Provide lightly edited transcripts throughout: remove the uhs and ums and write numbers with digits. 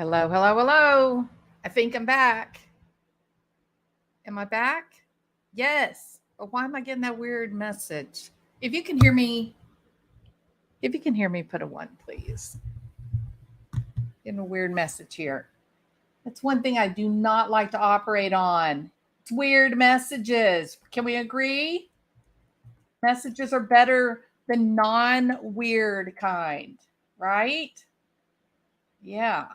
Hello, hello, hello. I think I'm back. Am I back? Yes. But why am I getting that weird message? If you can hear me, put a one, please. Getting a weird message here. That's one thing I do not like to operate on. It's weird messages. Can we agree? Messages are better than non-weird kind, right? Yeah.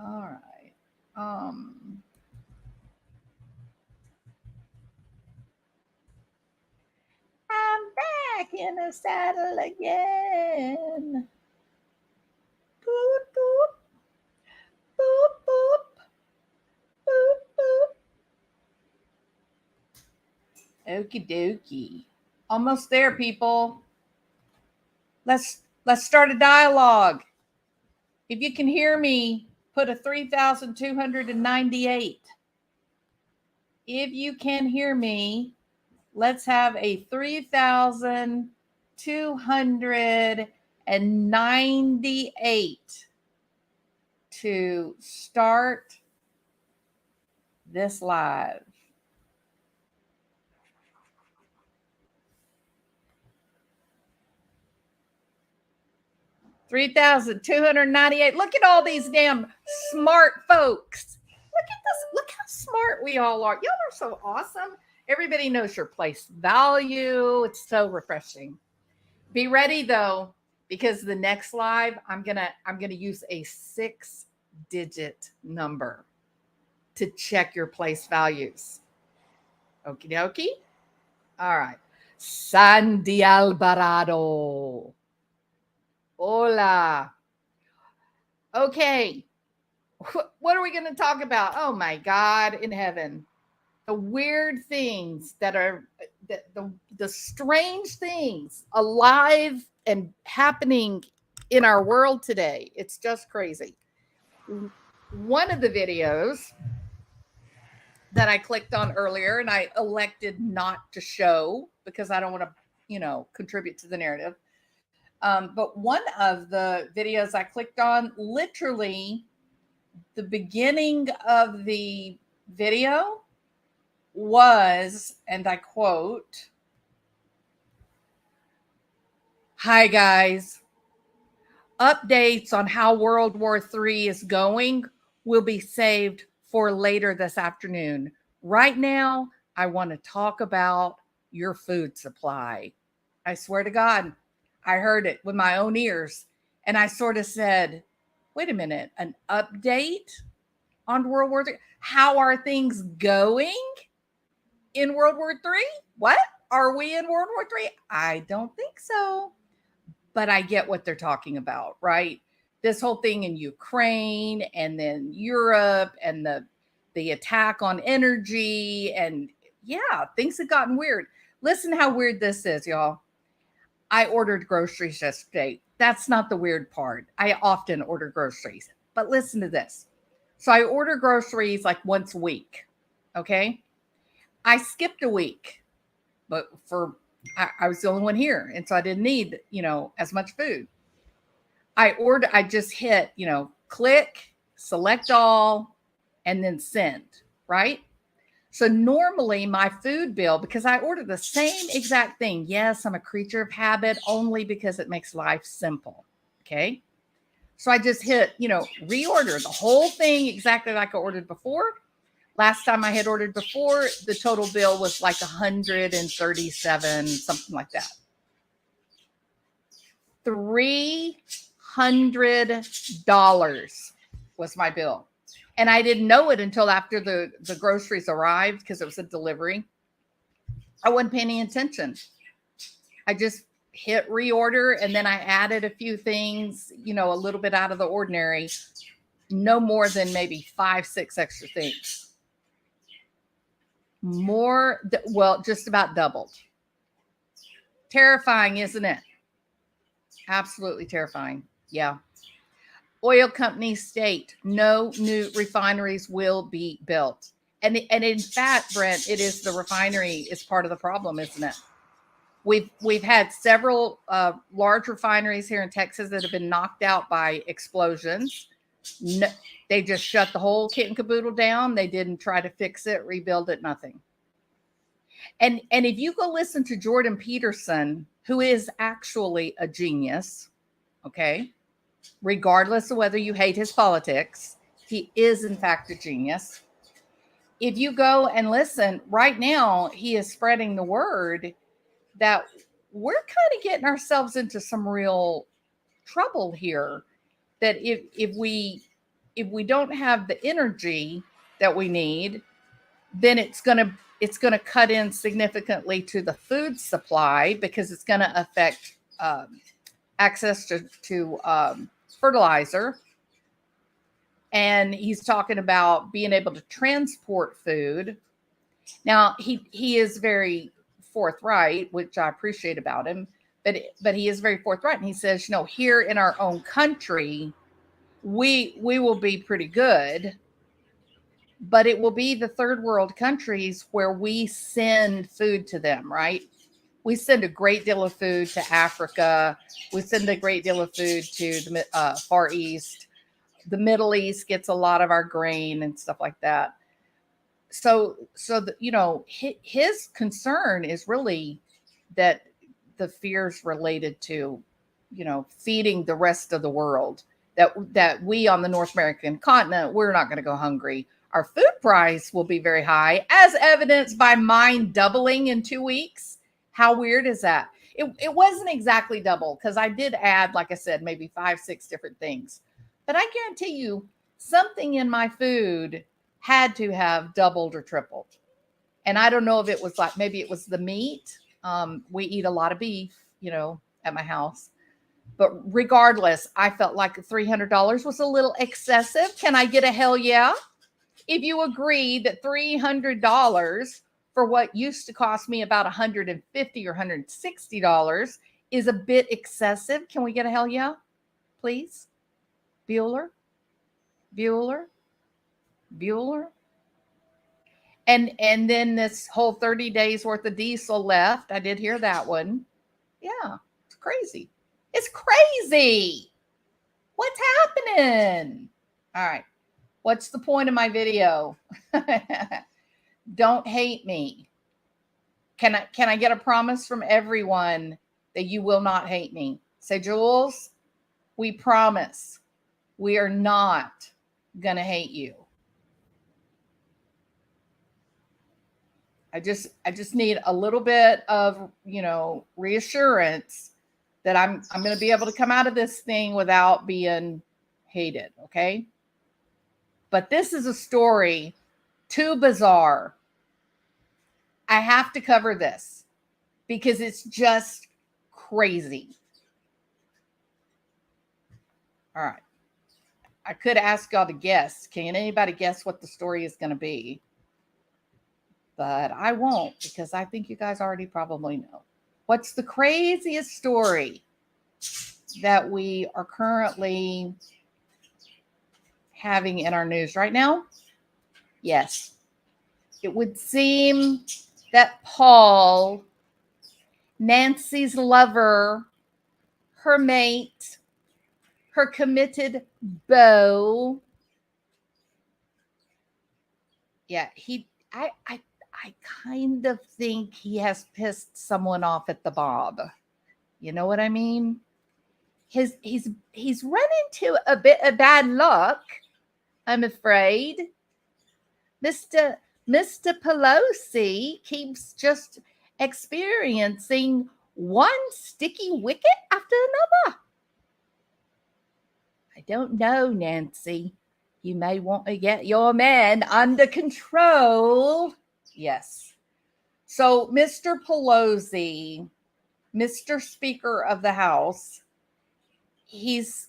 All right. I'm back in the saddle again. Boop, boop, boop, boop, boop, boop. Okie dokie. Almost there, people. Let's start a dialogue. If you can hear me, put a 3,298. If you can hear me, let's have a 3,298 to start this live. $3,298. Look at all these damn smart folks. Look at this. Look how smart we all are. Y'all are so awesome. Everybody knows your place value. It's so refreshing. Be ready though, because the next live, I'm gonna use a 6-digit number to check your place values. Okie dokie. All right. Sandy Alvarado. Hola. Okay. What are we going to talk about? Oh my God in heaven. The weird things that are the strange things alive and happening in our world today. It's just crazy. One of the videos that I clicked on earlier and I elected not to show because I don't want to, contribute to the narrative. But one of the videos I clicked on, literally the beginning of the video was, and I quote, "Hi guys, updates on how World War III is going will be saved for later this afternoon. Right now, I want to talk about your food supply." I swear to God, I heard it with my own ears. And I sort of said, wait a minute, an update on World War III? How are things going in World War III? What? Are we in World War III? I don't think so. But I get what they're talking about, right? This whole thing in Ukraine and then Europe and the attack on energy. And yeah, things have gotten weird. Listen how weird this is, y'all. I ordered groceries yesterday. That's not the weird part. I often order groceries. But listen to this. So I order groceries like once a week. Okay. I skipped a week, but I was the only one here. And so I didn't need, as much food. I just hit, click, select all, and then send, right? So normally my food bill, because I order the same exact thing. Yes, I'm a creature of habit only because it makes life simple. Okay. So I just hit, reorder the whole thing exactly like I ordered before. Last time I had ordered before, the total bill was like 137, something like that. $300 was my bill. And I didn't know it until after the groceries arrived because it was a delivery. I wasn't paying any attention. I just hit reorder and then I added a few things, a little bit out of the ordinary. No more than maybe 5-6 extra things. Just about doubled. Terrifying, isn't it? Absolutely terrifying. Yeah. Oil companies state no new refineries will be built. And in fact, Brent, it is the refinery is part of the problem, isn't it? We've had several large refineries here in Texas that have been knocked out by explosions. No, they just shut the whole kit and caboodle down. They didn't try to fix it, rebuild it, nothing. And if you go listen to Jordan Peterson, who is actually a genius, okay, regardless of whether you hate his politics, he is in fact a genius. If you go and listen right now, he is spreading the word that we're kind of getting ourselves into some real trouble here. That if we don't have the energy that we need, then it's gonna cut in significantly to the food supply, because it's gonna affect access to fertilizer. And he's talking about being able to transport food. Now he is very forthright, which I appreciate about him, but he is very forthright, and he says, here in our own country, we will be pretty good, but it will be the third world countries where we send food to them, right? We send a great deal of food to Africa. We send a great deal of food to the Far East. The Middle East gets a lot of our grain and stuff like that. So his concern is really that the fears related to, feeding the rest of the world, that we on the North American continent, we're not going to go hungry. Our food price will be very high, as evidenced by mine doubling in 2 weeks. How weird is that? It wasn't exactly double, because I did add, like I said, maybe 5-6 different things. But I guarantee you, something in my food had to have doubled or tripled. And I don't know if it was like, maybe it was the meat. We eat a lot of beef, at my house. But regardless, I felt like $300 was a little excessive. Can I get a hell yeah? If you agree that $300 for what used to cost me about $150 or $160 is a bit excessive, can we get a hell yeah? Please? Bueller? And then this whole 30 days worth of diesel left. I did hear that one. Yeah, it's crazy. It's crazy. What's happening? All right. What's the point of my video? Don't hate me. Can I get a promise from everyone that you will not hate me? Say, Jules, we promise we are not going to hate you. I just need a little bit of, reassurance that I'm going to be able to come out of this thing without being hated, okay? But this is a story too bizarre. I have to cover this because it's just crazy. All right. I could ask y'all to guess. Can anybody guess what the story is going to be? But I won't, because I think you guys already probably know. What's the craziest story that we are currently having in our news right now? Yes. It would seem that Paul, Nancy's lover, her mate, her committed beau, I kind of think he has pissed someone off at the Bob. You know what I mean? He's run into a bit of bad luck, I'm afraid. Mr. Pelosi keeps just experiencing one sticky wicket after another. I don't know, Nancy. You may want to get your men under control. Yes. So, Mr. Pelosi, Mr. Speaker of the House, he's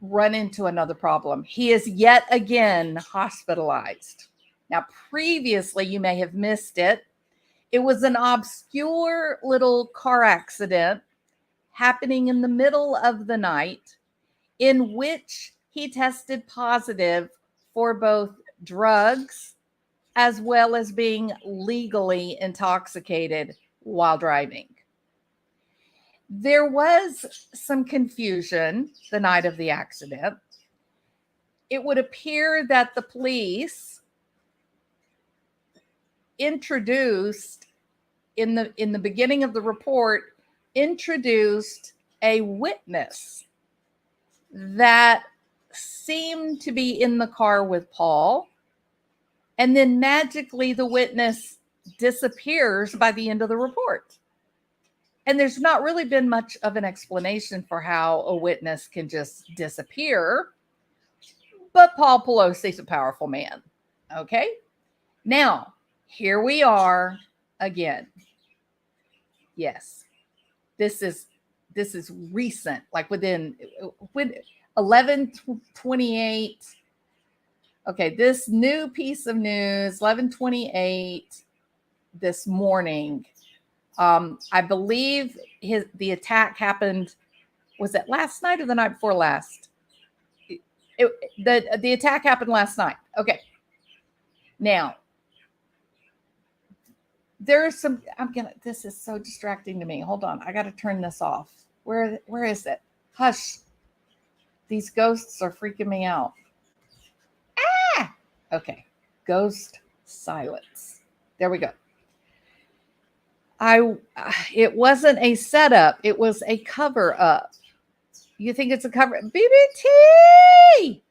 run into another problem. He is yet again hospitalized. Now, previously, you may have missed it. It was an obscure little car accident happening in the middle of the night, in which he tested positive for both drugs as well as being legally intoxicated while driving. There was some confusion the night of the accident. it would appear that the police introduced in the beginning of the report, introduced a witness that seemed to be in the car with Paul, and then magically the witness disappears by the end of the report. And there's not really been much of an explanation for how a witness can just disappear. But Paul Pelosi's a powerful man. Okay. Now, here we are again. Yes. This is recent, like within 11:28. Okay, this new piece of news, 11:28 this morning. I believe the attack happened, was it last night or the night before last? The attack happened last night. Okay. Now, there's some, this is so distracting to me. Hold on. I got to turn this off. Where is it? Hush. These ghosts are freaking me out. Ah! Okay. Ghost silence. There we go. It wasn't a setup. It was a cover up. You think it's a cover? BBT!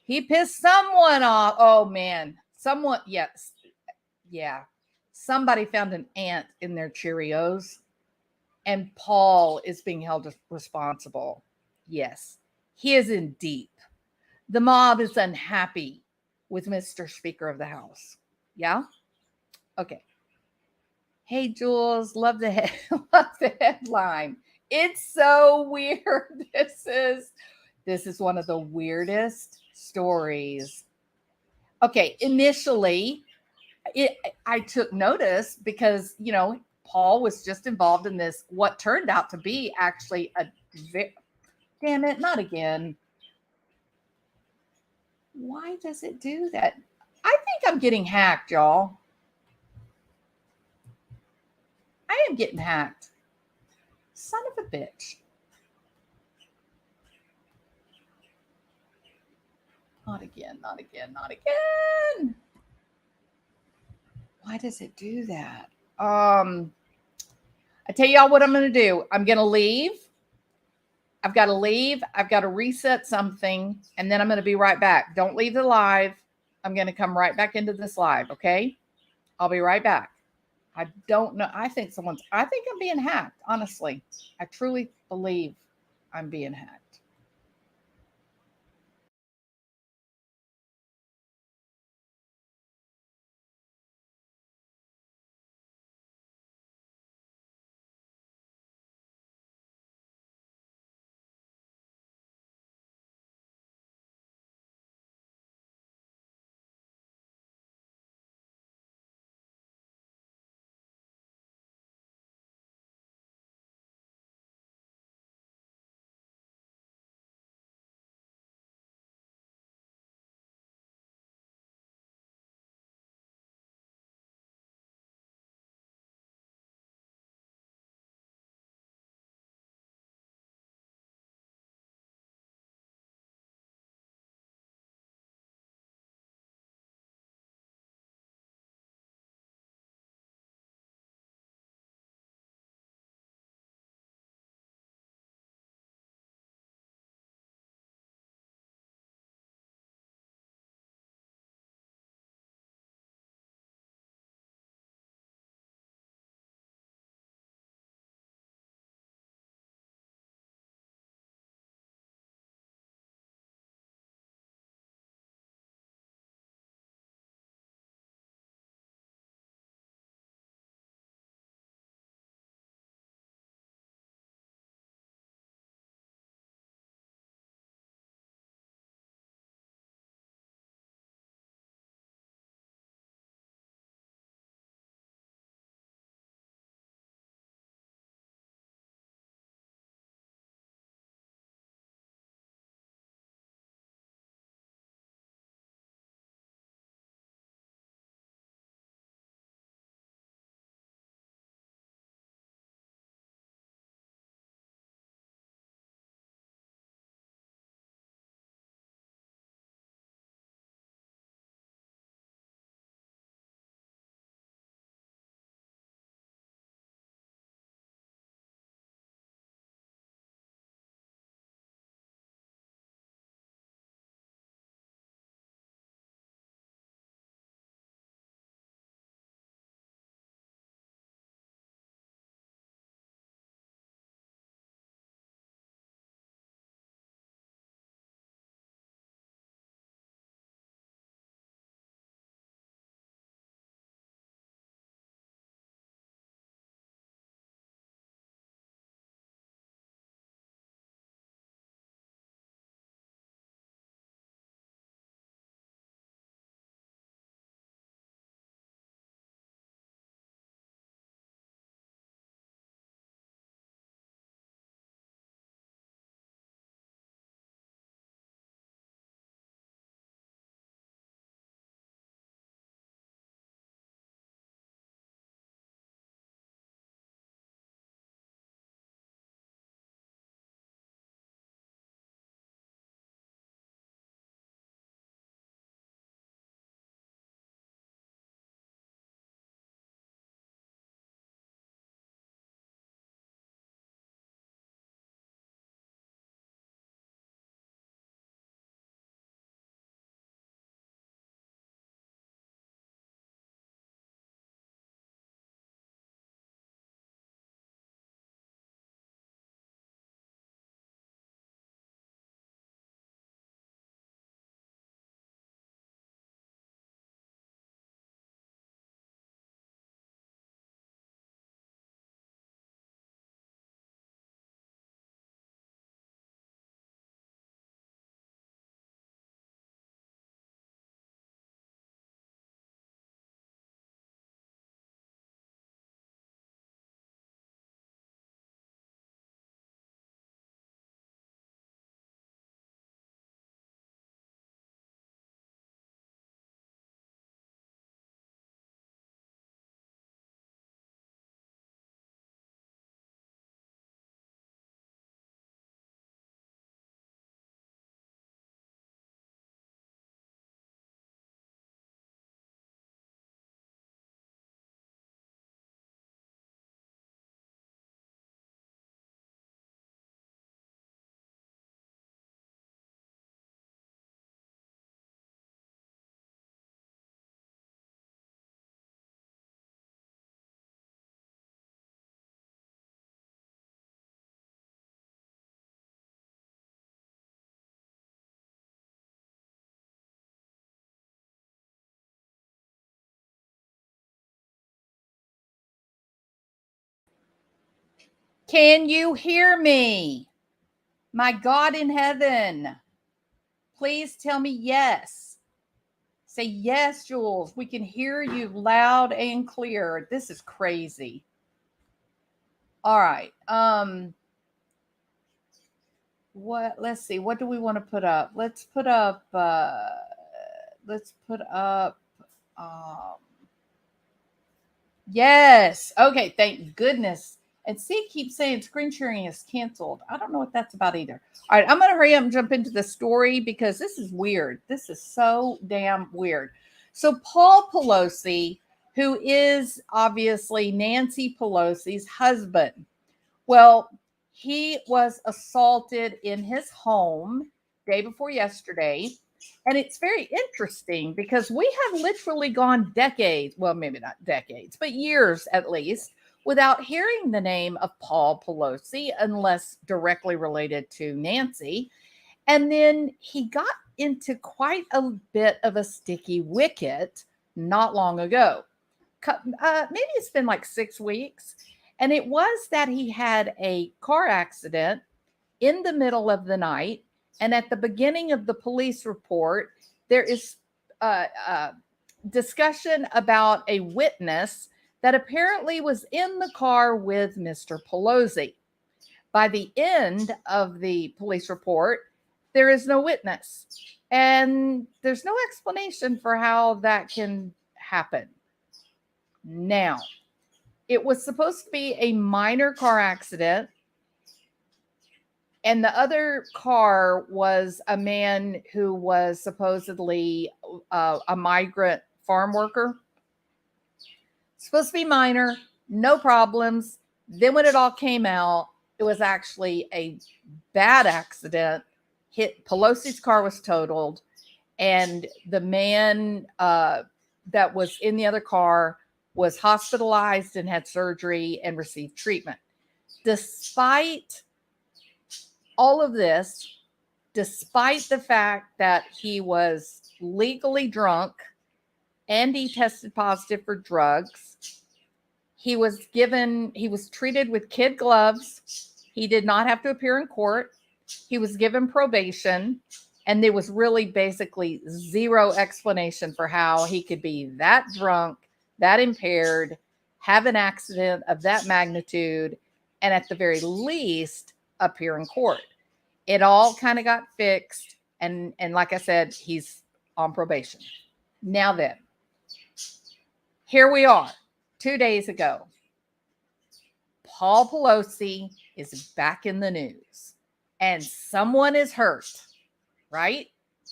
He pissed someone off. Oh, man. Someone, yes. Yeah. Somebody found an ant in their Cheerios, and Paul is being held responsible. Yes. He is in deep. The mob is unhappy with Mr. Speaker of the House. Yeah? Okay. Hey, Jules, love the headline. It's so weird. This is one of the weirdest stories. Okay, initially, I took notice because, Paul was just involved in this, what turned out to be actually damn it, not again. Why does it do that? I think I'm getting hacked, y'all. I am getting hacked. Son of a bitch. Not again, not again, not again. Why does it do that? I tell y'all what I'm going to do. I'm going to leave. I've got to leave. I've got to reset something, and then I'm going to be right back. Don't leave the live. I'm going to come right back into this live, okay? I'll be right back. I don't know. I think I'm being hacked, honestly. I truly believe I'm being hacked. Can you hear me? My God in heaven, please tell me yes. Say yes, Jules. We can hear you loud and clear. This is crazy. All right. Let's see. What do we want to put up? Let's put up um yes. Okay, thank goodness. And see, it keeps saying screen sharing is canceled. I don't know what that's about either. All right, I'm going to hurry up and jump into the story because this is weird. This is so damn weird. So, Paul Pelosi, who is obviously Nancy Pelosi's husband, well, he was assaulted in his home day before yesterday. And it's very interesting because we have literally gone decades, well, maybe not decades, but years at least, without hearing the name of Paul Pelosi unless directly related to Nancy. And then he got into quite a bit of a sticky wicket not long ago. Maybe it's been like 6 weeks. And it was that he had a car accident in the middle of the night. And at the beginning of the police report, there is discussion about a witness that apparently was in the car with Mr. Pelosi. By the end of the police report, there is no witness. And there's no explanation for how that can happen. Now, it was supposed to be a minor car accident. And the other car was a man who was supposedly a migrant farm worker. Supposed to be minor, no problems. Then when it all came out, it was actually a bad accident. Pelosi's car was totaled, and the man that was in the other car was hospitalized and had surgery and received treatment. Despite all of this, despite the fact that he was legally drunk and he tested positive for drugs, he was treated with kid gloves. He did not have to appear in court. He was given probation, and there was really basically zero explanation for how he could be that drunk, that impaired, have an accident of that magnitude, and at the very least, appear in court. It all kind of got fixed. And like I said, he's on probation. Now then, here we are 2 days ago. Paul Pelosi is back in the news and someone is hurt, right?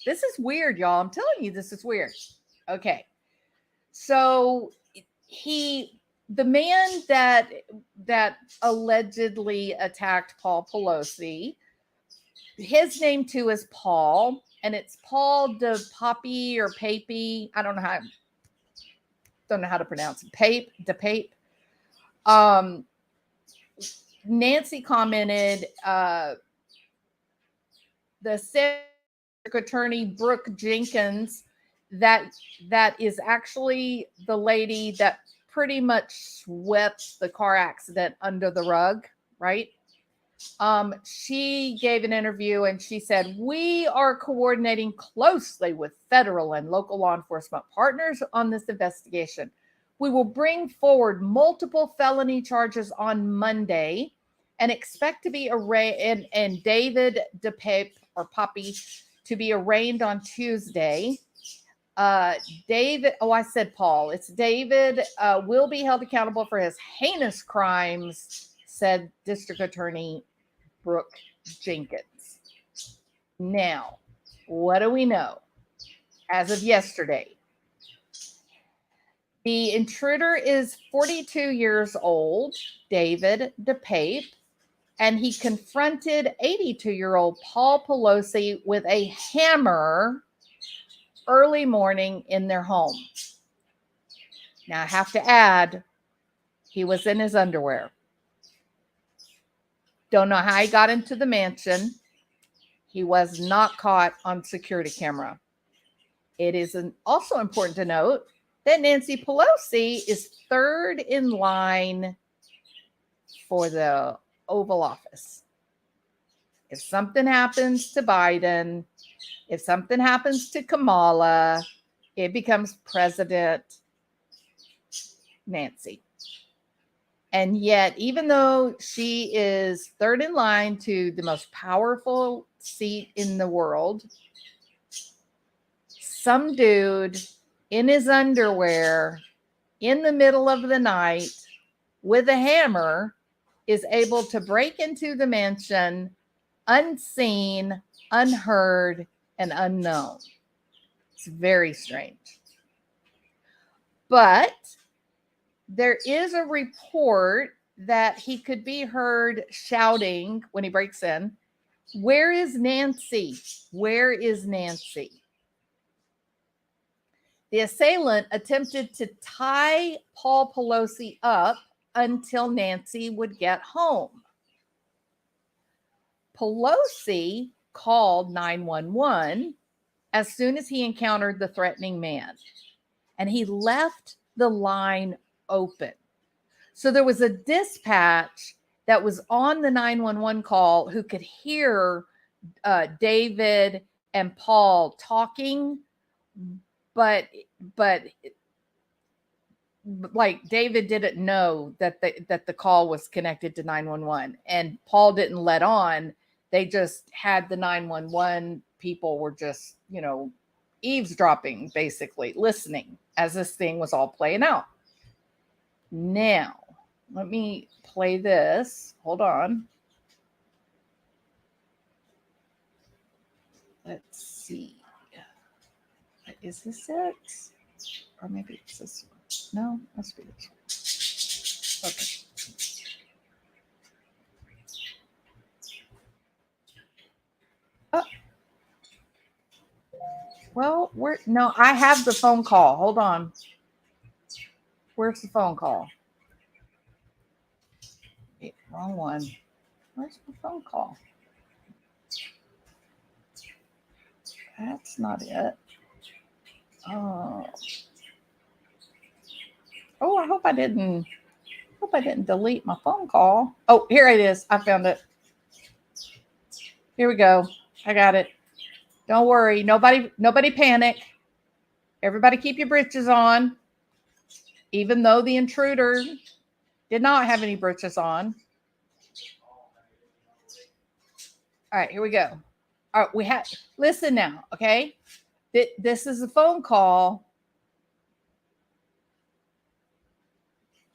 This is weird, y'all. I'm telling you, this is weird. Okay. So the man that allegedly attacked Paul Pelosi, his name too is Paul, and it's Paul Depape or Pape. I don't know how to pronounce it. Depape. Nancy commented, the Attorney Brooke Jenkins, that is actually the lady that pretty much swept the car accident under the rug, right? She gave an interview and she said, "We are coordinating closely with federal and local law enforcement partners on this investigation. We will bring forward multiple felony charges on Monday and expect to be arraigned, and David Depape or Poppy to be arraigned on Tuesday. David, I said Paul, it's David, will be held accountable for his heinous crimes," said District Attorney Brooke Jenkins. Now, what do we know? As of yesterday, the intruder is 42 years old, David Depape, and he confronted 82-year-old Paul Pelosi with a hammer early morning in their home. Now, I have to add, he was in his underwear. Don't know how he got into the mansion. He was not caught on security camera. It is also important to note that Nancy Pelosi is third in line for the Oval Office. If something happens to Biden, if something happens to Kamala, it becomes President Nancy. And yet, even though she is third in line to the most powerful seat in the world, some dude in his underwear in the middle of the night with a hammer is able to break into the mansion unseen, unheard, and unknown. It's very strange. But there is a report that he could be heard shouting when he breaks in, "Where is Nancy? Where is Nancy?" The assailant attempted to tie Paul Pelosi up until Nancy would get home. Pelosi called 911 as soon as he encountered the threatening man, and he left the line open. So there was a dispatch that was on the 911 call who could hear David and Paul talking, but like David didn't know that the call was connected to 911, and Paul didn't let on. They just had the 911 people were just, eavesdropping, basically listening as this thing was all playing out. Now, let me play this. Hold on. Let's see. Is this it? Or maybe it's this one. No, must be this one. Okay. Oh. Well, no, I have the phone call. Hold on. Where's the phone call? Wrong one. Where's the phone call? That's not it. Oh, I hope I didn't delete my phone call. Oh, here it is. I found it. Here we go. I got it. Don't worry. Nobody panic. Everybody keep your britches on. Even though the intruder did not have any britches on. All right, here we go. All right, listen now, okay? This is a phone call,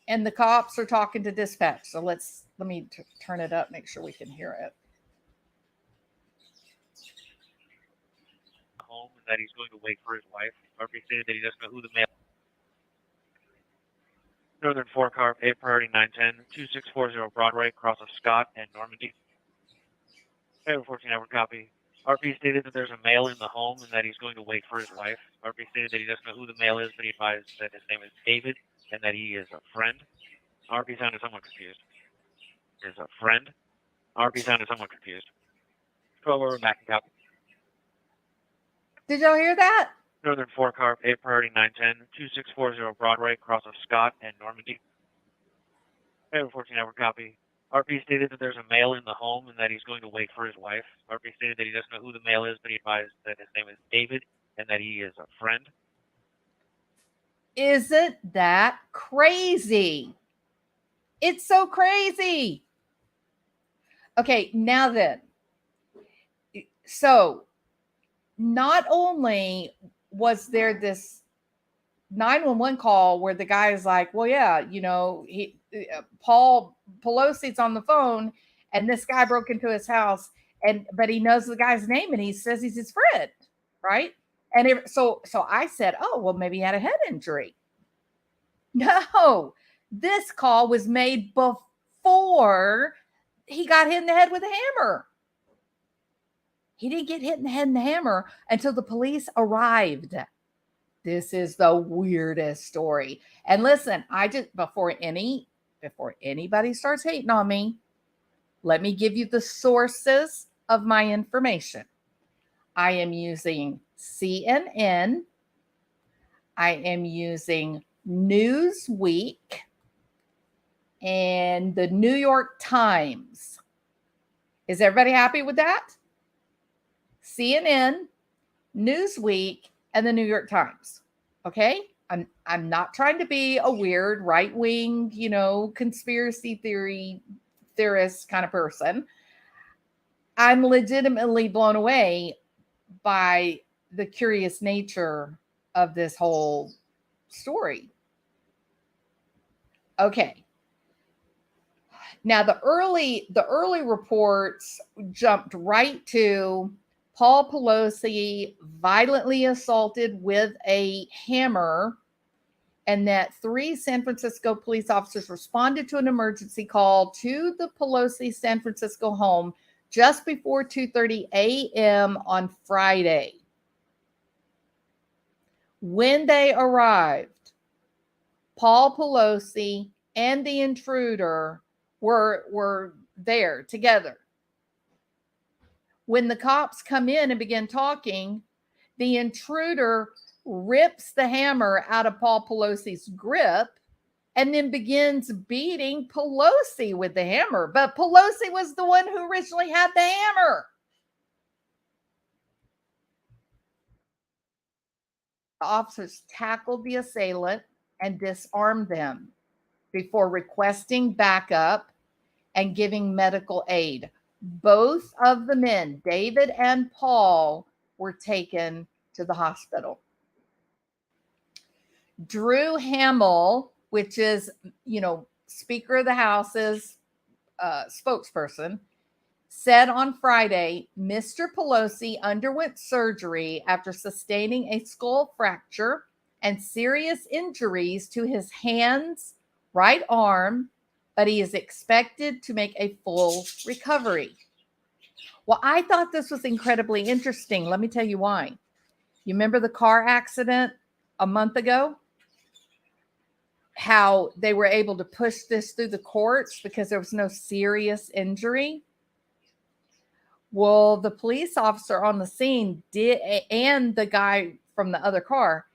and the cops are talking to dispatch. So let me turn it up, make sure we can hear it. Home that he's going to wait for his wife. RP stated that he doesn't know who the male. Northern 4-car, 8 priority 910, 2640 Broadway, cross of Scott and Normandy. 14-hour copy. RP stated that there's a male in the home and that he's going to wait for his wife. RP stated that he doesn't know who the male is, but he advised that his name is David and that he is a friend. RP sounded somewhat confused. Is a friend? RP sounded somewhat confused. 12-hour back and copy. Did y'all hear that? Northern 4-car, 8 priority 910, 2640 Broadway, cross of Scott and Normandy. 14-hour copy. RP stated that there's a male in the home and that he's going to wait for his wife. RP stated that he doesn't know who the male is, but he advised that his name is David and that he is a friend. Isn't that crazy? It's so crazy. Okay, now then. So not only was there this 911 call where the guy is like, well, yeah, Paul Pelosi's on the phone and this guy broke into his house, but he knows the guy's name and he says he's his friend, right? And so I said, oh, well, maybe he had a head injury. No, this call was made before he got hit in the head with a hammer. He didn't get hit in the head in the hammer until the police arrived. This is the weirdest story. And listen, before anybody starts hating on me, let me give you the sources of my information. I am using CNN. I am using Newsweek. and the New York Times. Is everybody happy with that? CNN, Newsweek, and the New York Times. Okay? I'm not trying to be a weird right-wing, conspiracy theorist kind of person. I'm legitimately blown away by the curious nature of this whole story. Okay. Now the early reports jumped right to Paul Pelosi violently assaulted with a hammer, and that 3 San Francisco police officers responded to an emergency call to the Pelosi San Francisco home just before 2:30 a.m. on Friday. When they arrived, Paul Pelosi and the intruder were there together. When the cops come in and begin talking, the intruder rips the hammer out of Paul Pelosi's grip and then begins beating Pelosi with the hammer. But Pelosi was the one who originally had the hammer. The officers tackled the assailant and disarmed them before requesting backup and giving medical aid. Both of the men, David and Paul, were taken to the hospital. Drew Hamill, which is, Speaker of the House's spokesperson, said on Friday, Mr. Pelosi underwent surgery after sustaining a skull fracture and serious injuries to his hands, right arm, but he is expected to make a full recovery. Well, I thought this was incredibly interesting. Let me tell you why. You remember the car accident a month ago? How they were able to push this through the courts because there was no serious injury? Well, the police officer on the scene did, and the guy from the other car,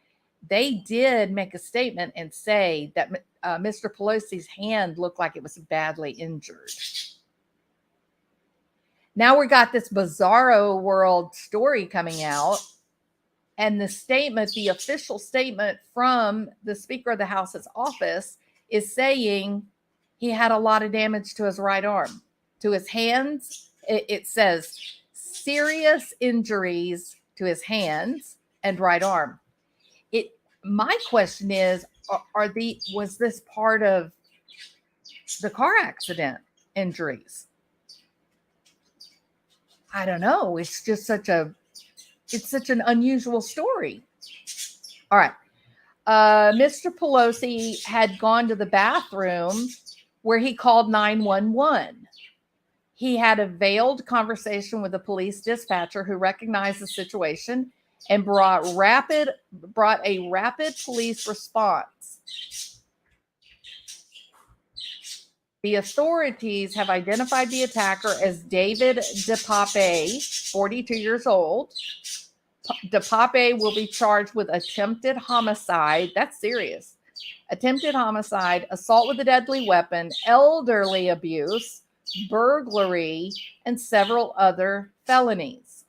they did make a statement and say that Mr. Pelosi's hand looked like it was badly injured. Now we got this bizarro world story coming out, and the statement, the official statement from the Speaker of the House's office, is saying he had a lot of damage to his right arm, to his hands. It says serious injuries to his hands and right arm. My question is, was this part of the car accident injuries? I don't know. It's just such an unusual story. All right. Mr. Pelosi had gone to the bathroom where he called 911. He had a veiled conversation with a police dispatcher who recognized the situation and brought a rapid police response. The authorities have identified the attacker as David Depape, 42 years old. Depape will be charged with attempted homicide. That's serious. Attempted homicide, assault with a deadly weapon, elderly abuse, burglary, and several other felonies.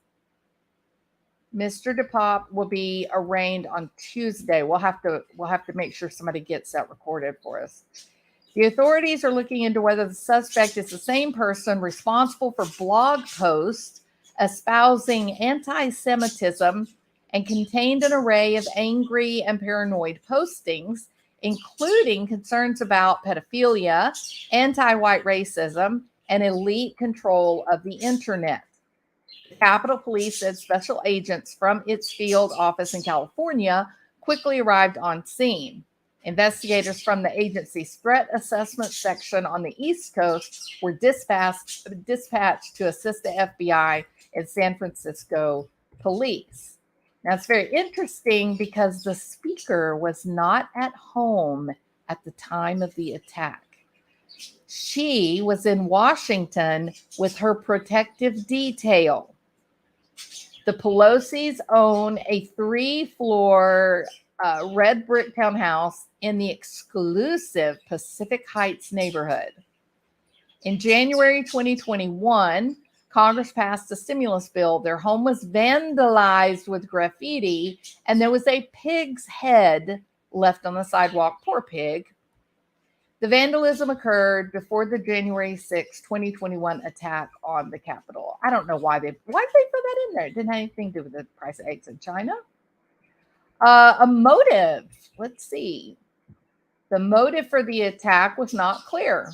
Mr. Depape will be arraigned on Tuesday. We'll have to make sure somebody gets that recorded for us. The authorities are looking into whether the suspect is the same person responsible for blog posts espousing anti-Semitism and contained an array of angry and paranoid postings, including concerns about pedophilia, anti-white racism, and elite control of the internet. The Capitol Police said special agents from its field office in California quickly arrived on scene. Investigators from the agency's threat assessment section on the East Coast were dispatched to assist the FBI and San Francisco police. Now, it's very interesting because the speaker was not at home at the time of the attack. She was in Washington with her protective detail. The Pelosi's own a 3-floor red brick townhouse in the exclusive Pacific Heights neighborhood. In January 2021, Congress passed a stimulus bill. Their home was vandalized with graffiti, and there was a pig's head left on the sidewalk. Poor pig. The vandalism occurred before the January 6, 2021 attack on the Capitol. I don't know why they put that in there. It didn't have anything to do with the price of eggs in China. A motive. Let's see. The motive for the attack was not clear,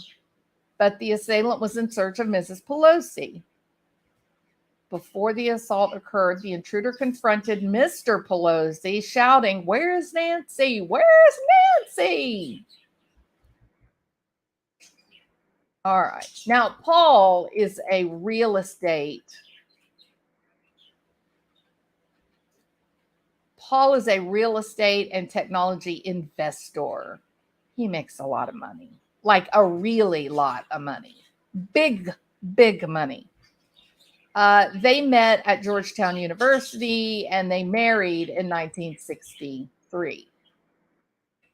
but the assailant was in search of Mrs. Pelosi. Before the assault occurred, the intruder confronted Mr. Pelosi, shouting, "Where is Nancy? Where is Nancy?" All right. Now, Paul is a real estate. Paul is a real estate and technology investor. He makes a lot of money, like a really lot of money. Big, big money. They met at Georgetown University and they married in 1963.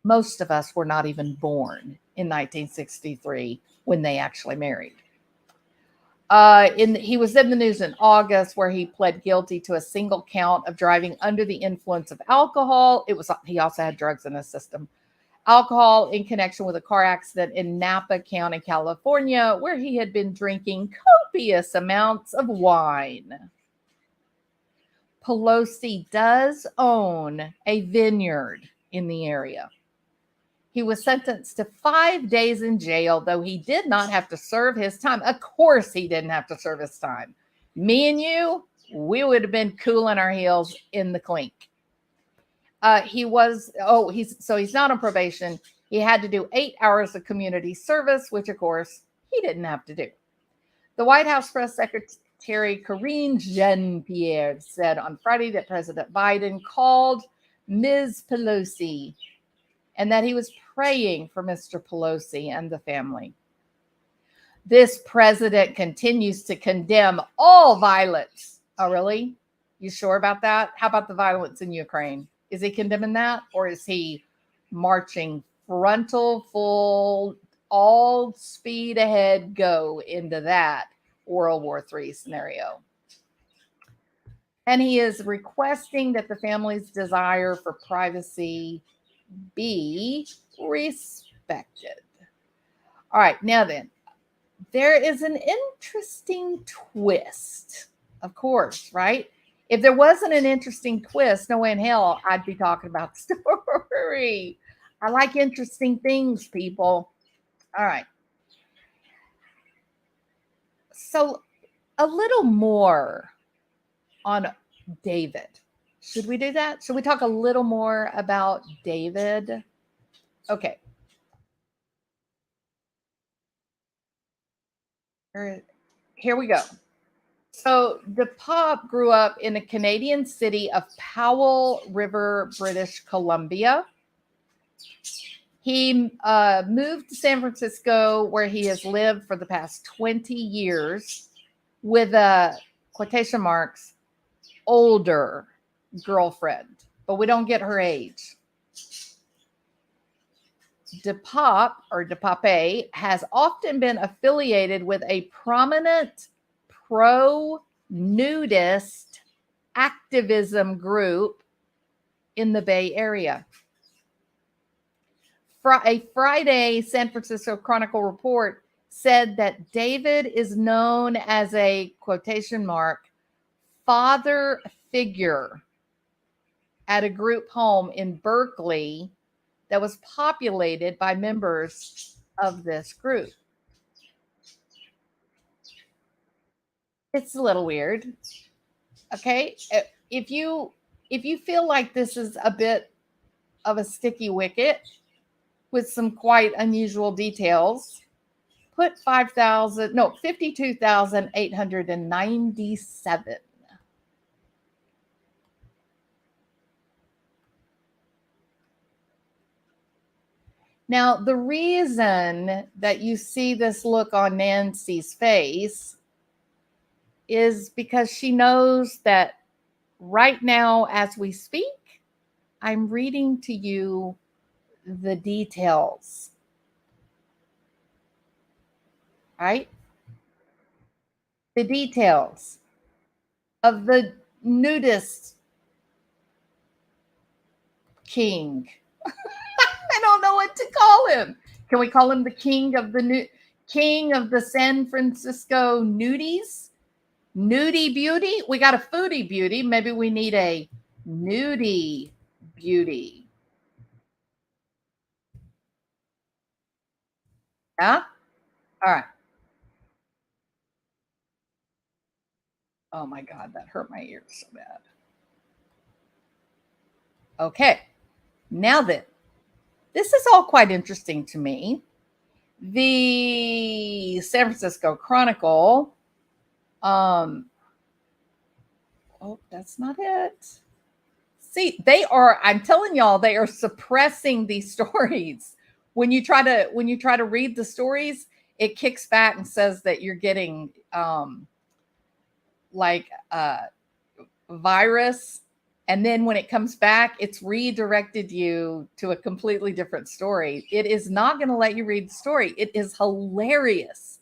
Most of us were not even born in 1963 when they actually married. He was in the news in August where he pled guilty to a single count of driving under the influence of alcohol. He also had drugs in his system. Alcohol in connection with a car accident in Napa County, California, where he had been drinking copious amounts of wine. Pelosi does own a vineyard in the area. He was sentenced to 5 days in jail, though he did not have to serve his time. Of course, he didn't have to serve his time. Me and you, we would have been cooling our heels in the clink. He's not on probation. He had to do 8 hours of community service, which, of course, he didn't have to do. The White House press secretary Karine Jean-Pierre said on Friday that President Biden called Ms. Pelosi and that he was praying for Mr. Pelosi and the family. This president continues to condemn all violence. Oh, really? You sure about that? How about the violence in Ukraine? Is he condemning that? Or is he marching frontal, full, all speed ahead, go into that World War III scenario? And he is requesting that the family's desire for privacy be respected. All right, now then, there is an interesting twist, of course, right? If there wasn't an interesting twist, no way in hell I'd be talking about the story. I like interesting things, people. All right. So a little more on David. Should we do that? Should we talk a little more about David? Okay. Here we go. So Depape grew up in the Canadian city of Powell River, British Columbia. He moved to San Francisco, where he has lived for the past 20 years with a, quotation marks, older girlfriend, but we don't get her age. Depape, or Depape, has often been affiliated with a prominent pro-nudist activism group in the Bay Area. A Friday San Francisco Chronicle report said that David is known as a, quotation mark, father figure at a group home in Berkley that was populated by members of this group. It's a little weird. Okay. If you feel like this is a bit of a sticky wicket with some quite unusual details, put 52,897. Now, the reason that you see this look on Nancy's face is because she knows that right now, as we speak, I'm reading to you the details, right? The details of the nudist king. I don't know what to call him. Can we call him the king of the San Francisco nudies? Nudie beauty? We got a foodie beauty. Maybe we need a nudie beauty. Yeah? All right. Oh my God, that hurt my ears so bad. Okay. Now then, this is all quite interesting to me. The San Francisco Chronicle. Oh, that's not it. See, I'm telling y'all, they are suppressing these stories. When you try to read the stories, it kicks back and says that you're getting like virus, and then when it comes back, it's redirected you to a completely different story. It is not going to let you read the story. It is hilarious.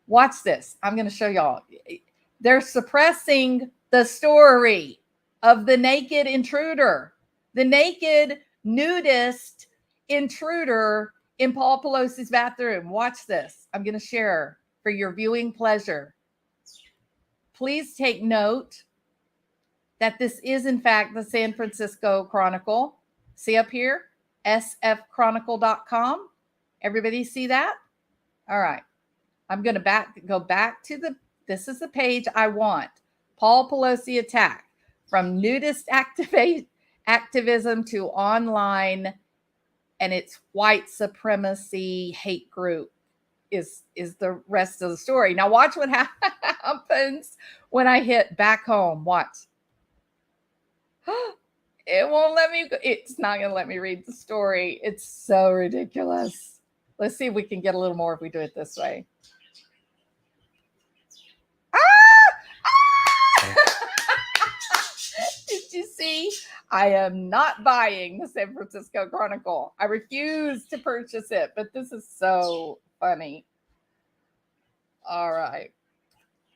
Watch this. I'm going to show y'all. They're suppressing the story of the naked intruder, the naked nudist intruder in Paul Pelosi's bathroom. Watch this. I'm going to share for your viewing pleasure. Please take note that this is, in fact, the San Francisco Chronicle. See up here? sfchronicle.com. Everybody see that? All right. I'm going to go back to this is the page I want. Paul Pelosi attack, from nudist activism to online, and it's white supremacy hate group is the rest of the story. Now watch what happens when I hit back home. Watch. It won't let me. It's not going to let me read the story. It's so ridiculous. Let's see if we can get a little more if we do it this way. Did you see? I am not buying the San Francisco Chronicle. I refuse to purchase it, but this is so funny. All right.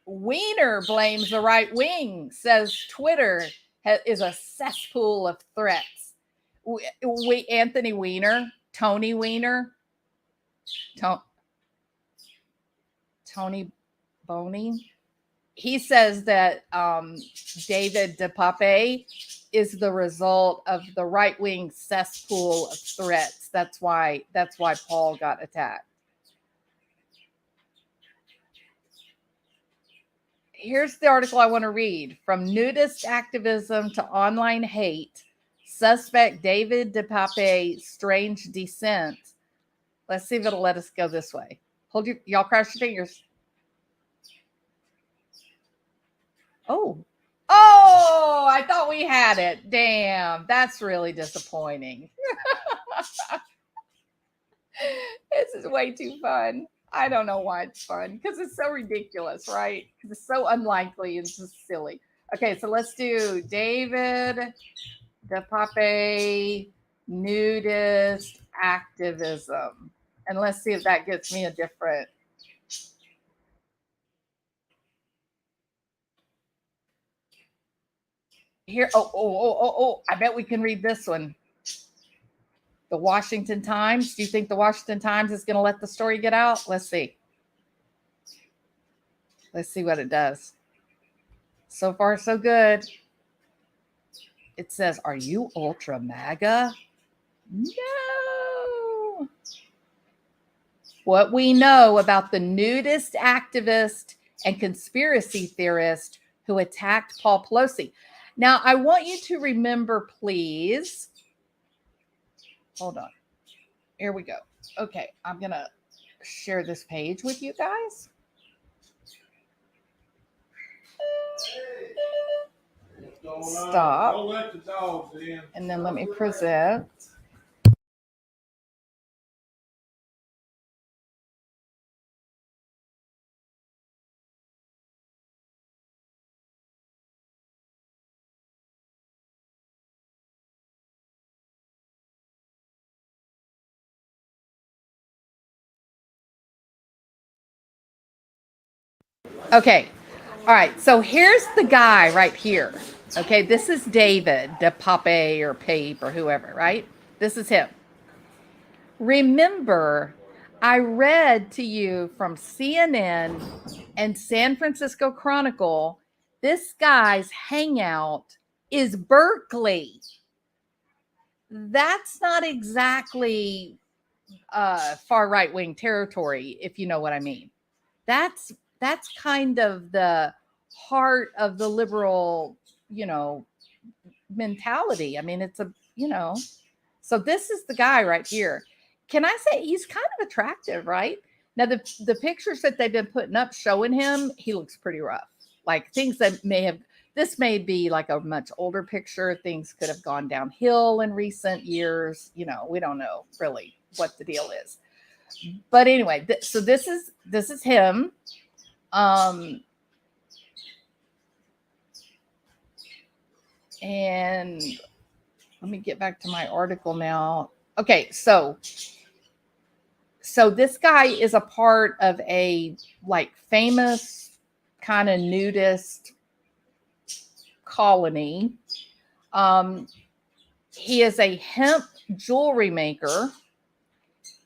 Wiener blames the right wing, says Twitter is a cesspool of threats. Anthony Weiner, Tony Weiner, Tony Boney. He says that David Depape is the result of the right wing cesspool of threats. That's why Paul got attacked. Here's the article I want to read. From nudist activism to online hate, suspect David Depape strange descent. Let's see if it'll let us go this way. Y'all cross your fingers. Oh, I thought we had it. Damn, that's really disappointing. This is way too fun. I don't know why it's fun, because it's so ridiculous, right? Because it's so unlikely and just silly. Okay, so let's do David Depape nudist activism. And let's see if that gets me a different. Here, I bet we can read this one. The Washington Times. Do you think the Washington Times is going to let the story get out? Let's see. Let's see what it does. So far, so good. It says, "Are you ultra MAGA?" No. What we know about the nudist activist and conspiracy theorist who attacked Paul Pelosi. Now, I want you to remember, please. Hold on. Here we go. Okay, I'm going to share this page with you guys. Stop. And then let me present. Okay. All right. So here's the guy right here. Okay. This is David Depape or Pape or whoever, right? This is him. Remember, I read to you from CNN and San Francisco Chronicle, this guy's hangout is Berkeley. That's not exactly far right wing territory, if you know what I mean. That's kind of the heart of the liberal, mentality. I mean, it's a, so this is the guy right here. Can I say he's kind of attractive, right? Now the pictures that they've been putting up showing him, he looks pretty rough. Like things that this may be like a much older picture. Things could have gone downhill in recent years. We don't know really what the deal is. But anyway, so this is him. And let me get back to my article now. Okay, so this guy is a part of a like famous kind of nudist colony. He is a hemp jewelry maker.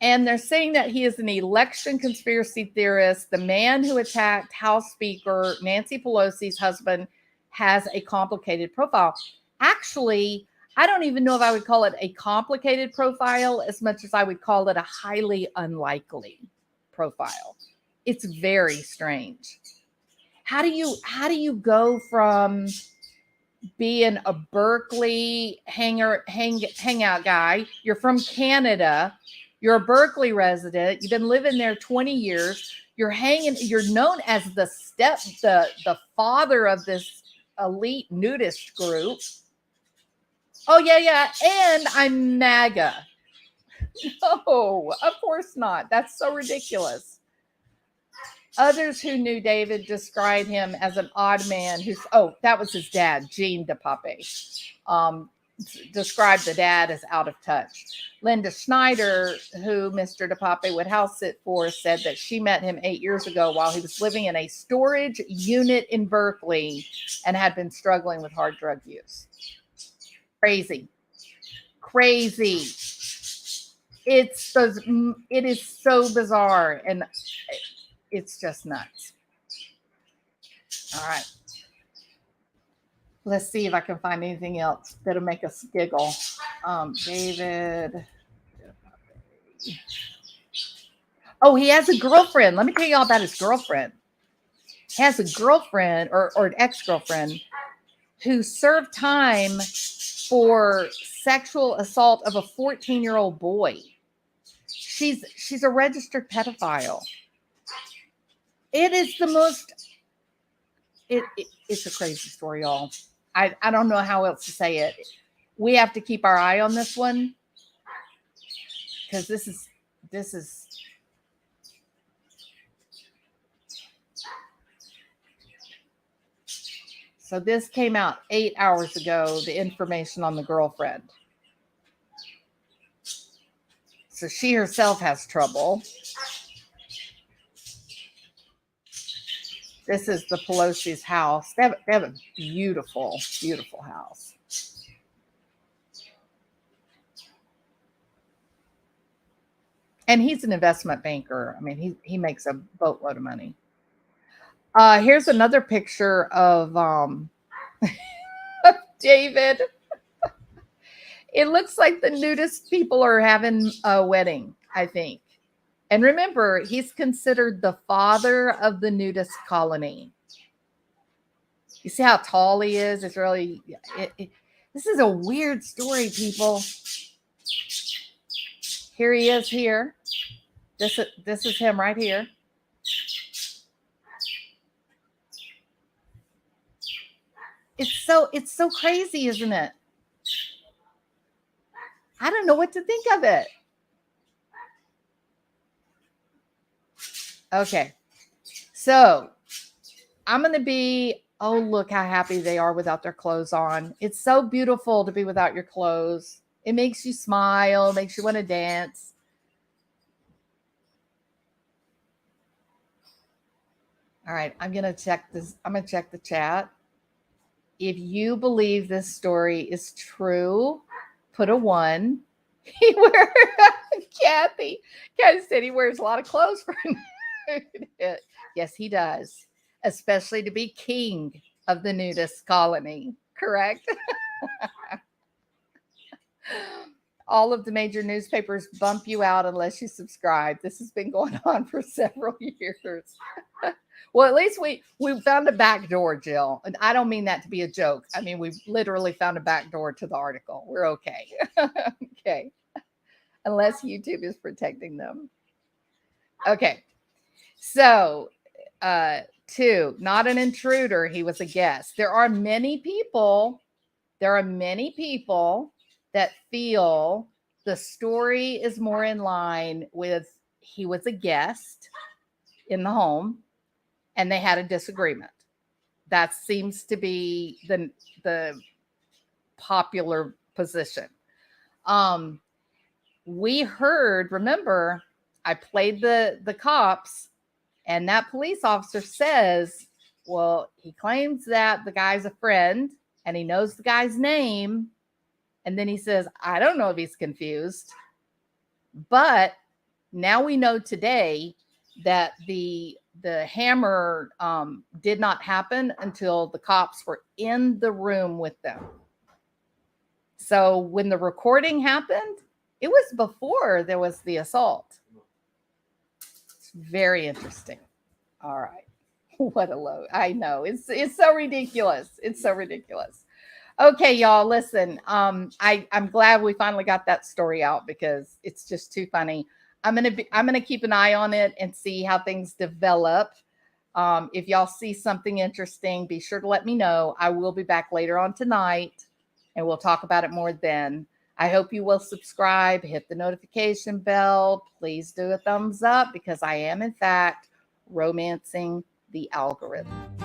And they're saying that he is an election conspiracy theorist. The man who attacked House Speaker Nancy Pelosi's husband has a complicated profile. Actually, I don't even know if I would call it a complicated profile as much as I would call it a highly unlikely profile. It's very strange. How do you go from being a Berkeley hangout guy? You're from Canada. You're a Berkeley resident. You've been living there 20 years. You're known as the father of this elite nudist group. Oh, yeah. And I'm MAGA. No, of course not. That's so ridiculous. Others who knew David described him as an odd man that was his dad, Gene Depape. Described the dad as out of touch. Linda Schneider, who Mr. Depape would house sit for, said that she met him 8 years ago while he was living in a storage unit in Berkeley and had been struggling with hard drug use. Crazy. It is so bizarre and it's just nuts. All right. Let's see if I can find anything else that'll make us giggle. David. Oh, he has a girlfriend. Let me tell you all about his girlfriend. He has a girlfriend or an ex-girlfriend who served time for sexual assault of a 14-year-old boy. She's a registered pedophile. It is the most. It's a crazy story, y'all. I don't know how else to say it. We have to keep our eye on this one because this is. So this came out 8 hours ago, the information on the girlfriend. So she herself has trouble. This is the Pelosi's house. They have a beautiful, beautiful house. And he's an investment banker. I mean, he makes a boatload of money. Here's another picture of David. It looks like the nudist people are having a wedding, I think. And remember, he's considered the father of the nudist colony. You see how tall he is? It's really, this is a weird story, people. Here he is here. This is him right here. It's so crazy, isn't it? I don't know what to think of it. Okay. So I'm going to be, oh, look how happy they are without their clothes on. It's so beautiful to be without your clothes. It makes you smile, makes you want to dance. All right, I'm gonna check this. I'm gonna check the chat. If you believe this story is true, put a 1. He wears Kathy. Kathy said he wears a lot of clothes for it. Yes, he does, especially to be king of the nudist colony. Correct. All of the major newspapers bump you out unless you subscribe. This has been going on for several years. Well, at least we found a back door, Jill. And I don't mean that to be a joke. I mean, we literally found a back door to the article. We're okay. Okay. Unless YouTube is protecting them. Okay. So, 2, not an intruder. He was a guest. There are many people that feel the story is more in line with he was a guest in the home and they had a disagreement. That seems to be the popular position. We heard, remember, I played the cops, and that police officer says, well, he claims that the guy's a friend and he knows the guy's name. And then he says, I don't know if he's confused. But now we know today that the hammer did not happen until the cops were in the room with them. So when the recording happened, it was before there was the assault. It's very interesting. All right. What a load. I know. It's so ridiculous. It's so ridiculous. Okay, y'all, listen. I'm glad we finally got that story out because it's just too funny. I'm gonna keep an eye on it and see how things develop. If y'all see something interesting, be sure to let me know. I will be back later on tonight and we'll talk about it more then. I hope you will subscribe, hit the notification bell. Please do a thumbs up because I am, in fact, romancing the algorithm.